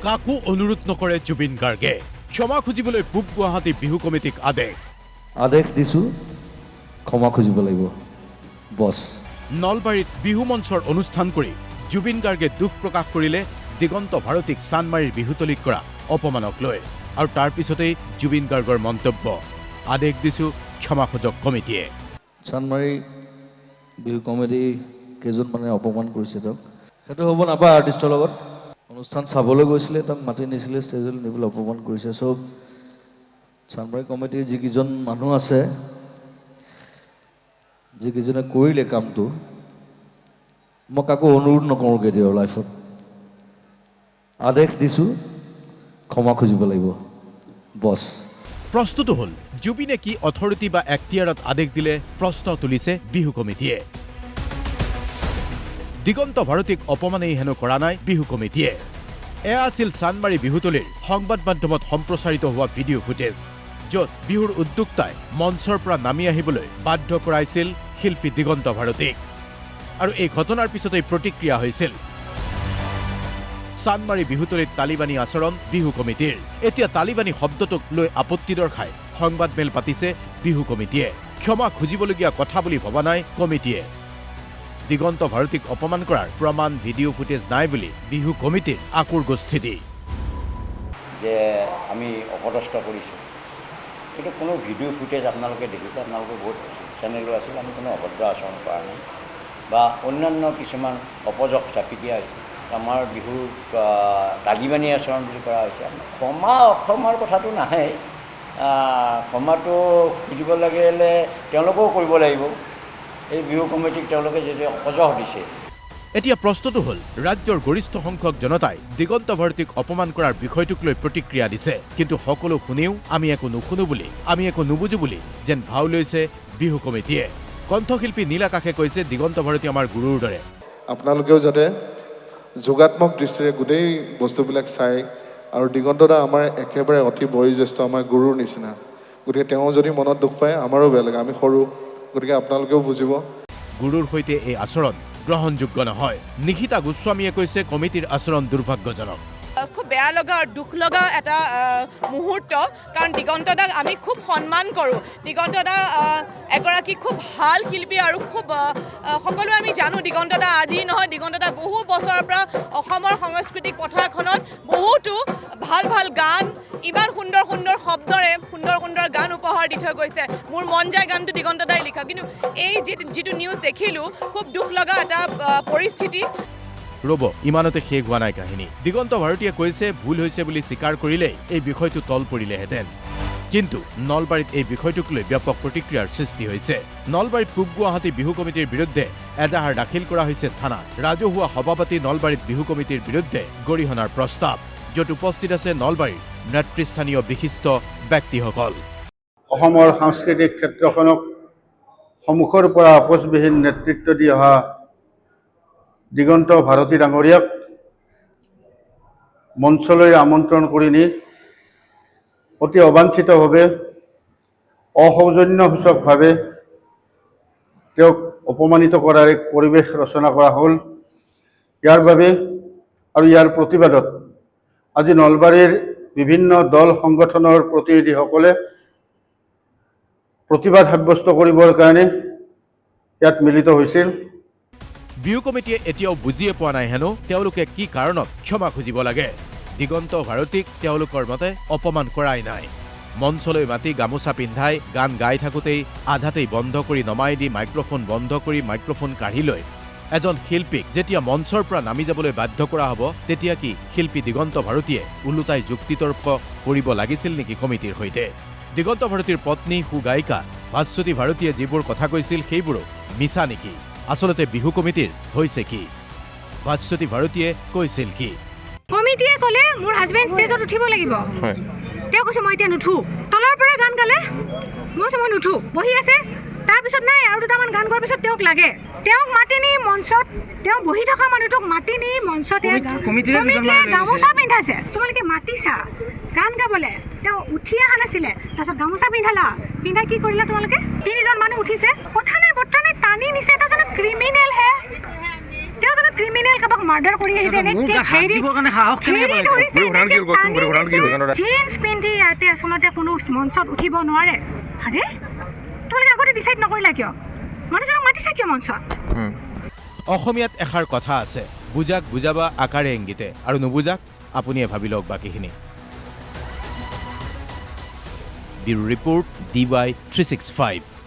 কাকো অনুৰোধ নকৰে জুবিন গাৰ্গে ক্ষমা খুজিবলৈ পূব গুৱাহাটী বিহু কমিটিক আদেশ দিছো ক্ষমা খুজিব লাগিব বছ নলবাৰীত বিহু মঞ্চৰ অনুষ্ঠান কৰি জুবিন গাৰ্গে দুখ প্ৰকাশ কৰিলে দিগন্ত ভাৰতীক চানমাৰীৰ বিহুতলীত কৰা অপমানক লৈ আৰু তাৰ পিছতেই জুবিন গাৰ্গৰ মন্তব্য আদেশ দিছো ক্ষমা খোজক কমিটিয়ে চানমাৰী বিহু কমিটি কেইজনমানে অপমান কৰিছে তেওঁক সেইটো হ'ব নাপায় আৰ্টিষ্টৰ লগত অনুষ্ঠান চাবলৈ গৈছিলে তেওঁক মাতি নিছিলে ষ্টেজলৈ নিবলৈ অপমান কৰিছে চব চানমাৰী কমিটিৰ যিকেইজন মানুহ আছে যিকেইজনে কৰিলে কামটো মই কাকো অনুৰোধ নকৰোঁ কেতিয়াও লাইফত আদেশ দিছোঁ ক্ষমা খুজিব লাগিব বছ প্ৰশ্নটো হ'ল জুবিনে কি অথৰিটি বা এখতিয়াৰত আদেশ দিলে প্ৰশ্ন তুলিছে বিহু কমিটিয়ে দিগন্ত ভাৰতীক অপমানেই হেনো কৰা নাই বিহু কমিটিয়ে এয়া আছিল চানমাৰী বিহুতলীৰ সংবাদ মাধ্যমত সম্প্ৰচাৰিত হোৱা ভিডিঅ' ফুটেজ য'ত বিহুৰ উদ্যোক্তাই মঞ্চৰ পৰা নামি আহিবলৈ বাধ্য কৰাইছিল শিল্পী দিগন্ত ভাৰতীক আৰু এই ঘটনাৰ পিছতেই প্ৰতিক্ৰিয়া হৈছিল চানমাৰী বিহুতলীত তালিবানী আচৰণ বিহু কমিটিৰ এতিয়া তালিবানী শব্দটোক লৈ আপত্তি দৰ্শাই সংবাদ মেল পাতিছে বিহু কমিটিয়ে ক্ষমা খুজিবলগীয়া কথা বুলি ভবা নাই কমিটিয়ে দিগন্ত ভাৰতীক অপমান কৰাৰ প্ৰমাণ ভিডিঅ' ফুটেজ নাই বুলি বিহু কমিটিৰ আকুৰ গোষ্ঠী যে আমি অপদস্থ কৰিছোঁ কিন্তু কোনো ভিডিঅ' ফুটেজ আপোনালোকে দেখিছে আপোনালোকে বহুত চেনেলো আছিল আমি কোনো অভদ্ৰ আচৰণ কৰা নাই বা অন্যান্য কিছুমান অপযশ চাপি দিয়া হৈছে আমাৰ বিহুক তালিবানী আচৰণ বুলি কৰা হৈছে ক্ষমা অসমৰ কথাটো নাহে ক্ষমাটো খুজিব লাগিলে তেওঁলোকেও কৰিব লাগিব এই বিহু কমিটিক তেওঁলোকে যদি অপযশ দিছে এতিয়া প্ৰশ্নটো হ'ল ৰাজ্যৰ গৰিষ্ঠ সংখ্যক জনতাই দিগন্ত ভাৰতীক অপমান কৰাৰ বিষয়টোক লৈ প্ৰতিক্ৰিয়া দিছে কিন্তু সকলো শুনিও আমি একো নুশুনো বুলি আমি একো নুবুজো বুলি যেন ভাও লৈছে বিহু কমিটিয়ে কণ্ঠশিল্পী নীল আকাশে কৈছে দিগন্ত ভাৰতী আমাৰ গুৰুৰ দৰে আপোনালোকেও যাতে যোগাত্মক দৃষ্টিৰে গোটেই বস্তুবিলাক চাই আৰু দিগন্ত দা আমাৰ একেবাৰে অতি বয়োজ্যেষ্ঠ আমাৰ গুৰুৰ নিচিনা গতিকে তেওঁ যদি মনত দুখ পায় আমাৰো বেয়া লাগে আমি সৰু গতিকে আপোনালোকেও বুজিব গুৰুৰ সৈতে এই আচৰণ গ্ৰহণযোগ্য নহয় নিশিতা গোস্বামীয়ে কৈছে কমিটিৰ আচৰণ দুৰ্ভাগ্যজনক খুব বেয়া লগা আৰু দুখ লগা এটা মুহূৰ্ত কাৰণ দিগন্ত দাক আমি খুব সন্মান কৰোঁ দিগন্ত দা এগৰাকী খুব ভাল শিল্পী আৰু খুব সকলোৱে আমি জানো দিগন্ত দা আজি নহয় দিগন্ত দা বহু বছৰৰ পৰা অসমৰ সাংস্কৃতিক পথাৰখনত বহুতো ভাল ভাল গান ইমান সুন্দৰ সুন্দৰ শব্দৰে সুন্দৰ সুন্দৰ গান উপহাৰ দি থৈ গৈছে মোৰ মন যায় গানটো দিগন্ত দাই লিখা কিন্তু এই যিটো নিউজ দেখিলোঁ খুব দুখ লগা এটা পৰিস্থিতি ৰব ইমানতে শেষ হোৱা নাই কাহিনী দিগন্ত ভাৰতীয়ে কৈছে ভুল হৈছে বুলি স্বীকাৰ কৰিলেই এই বিষয়টো তল পৰিলেহেঁতেন কিন্তু নলবাৰীত এই বিষয়টোক লৈ ব্যাপক প্ৰতিক্ৰিয়াৰ সৃষ্টি হৈছে নলবাৰীত পূব গুৱাহাটী বিহু কমিটিৰ বিৰুদ্ধে এজাহাৰ দাখিল কৰা হৈছে থানাত ৰাজহুৱা সভাপাতি নলবাৰীত বিহু কমিটিৰ বিৰুদ্ধে গৰিহণাৰ প্ৰস্তাৱ য'ত উপস্থিত আছে নলবাৰীৰ নেতৃস্থানীয় বিশিষ্ট ব্যক্তিসকল অসমৰ সাংস্কৃতিক ক্ষেত্ৰখনক সন্মুখৰ পৰা আপোচবিহীন নেতৃত্ব দি অহা দিগন্ত ভাৰতী ডাঙৰীয়াক মঞ্চলৈ আমন্ত্ৰণ কৰি নি অতি অবাঞ্ছিতভাৱে অসৌজন্যসূচকভাৱে তেওঁক অপমানিত কৰাৰ এক পৰিৱেশ ৰচনা কৰা হ'ল ইয়াৰ বাবে আৰু ইয়াৰ প্ৰতিবাদত আজি নলবাৰীৰ বিভিন্ন দল সংগঠনৰ প্ৰতিনিধিসকলে প্ৰতিবাদ সাব্যস্ত কৰিবৰ কাৰণে ইয়াত মিলিত হৈছিল বিহু কমিটিয়ে এতিয়াও বুজিয়ে পোৱা নাই হেনো তেওঁলোকে কি কাৰণত ক্ষমা খুজিব লাগে দিগন্ত ভাৰতীক তেওঁলোকৰ মতে অপমান কৰাই নাই মঞ্চলৈ মাতি গামোচা পিন্ধাই গান গাই থাকোঁতেই আধাতেই বন্ধ কৰি নমাই দি মাইক্ৰফোন বন্ধ কৰি মাইক্ৰফোন কাঢ়ি লৈ এজন শিল্পীক যেতিয়া মঞ্চৰ পৰা নামি যাবলৈ বাধ্য কৰা হ'ব তেতিয়া কি শিল্পী দিগন্ত ভাৰতীয়ে ওলোটাই যুক্তিতৰ্ক কৰিব লাগিছিল নেকি কমিটিৰ সৈতে দিগন্ত ভাৰতীৰ পত্নী সুগায়িকা ভাস্বতী ভাৰতীয়ে যিবোৰ কথা কৈছিল সেইবোৰো মিছা নেকি আচলতে বিহু কমিটিৰ হৈছে কি ভাস্বতী ভাৰতীয়ে কৈছিল কি কমিটিয়ে ক'লে মোৰ হাজবেণ্ড ষ্টেজত উঠিব লাগিব তেওঁ কৈছে মই এতিয়া নুঠো তলৰ পৰা গান গালে মই কৈছোঁ মই নুঠো বহি আছে তাৰপিছত নাই আৰু দুটামান গান গোৱাৰ পিছত তেওঁক লাগে তেওঁক মাতি নি মঞ্চত তেওঁ বহি থকা মানুহটোক মাতি নি মঞ্চতে কমিটিয়ে গামোচা পিন্ধাইছে তোমালোকে মাতিছা গান গাবলৈ তেওঁ উঠি অহা নাছিলে তাৰপিছত গামোচা পিন্ধালা পিন্ধাই কি কৰিলা তোমালোকে তিনিজন মানুহ উঠিছে কথা নাই বৰ্তা নাই টানি নিছে এটা জানো ক্ৰিমিনেল হে তেওঁ জানো ক্ৰিমিনেল কাৰোবাক মাৰ্ডাৰ কৰি আহিছে জিন্স পিন্ধি ইয়াতে আচলতে কোনো মঞ্চত উঠিব নোৱাৰে আৰে তোমালোকে আগতে ডিচাইড নকৰিলা কিয় মানুহজনক মাতিছা কিয় মঞ্চত অসমীয়াত এষাৰ কথা আছে বুজাক বুজাবা আকাৰে ইংগিতে আৰু নুবুজাক আপুনিয়ে ভাবি লওক বাকীখিনি ব্যুৰো ৰিপৰ্ট DY 365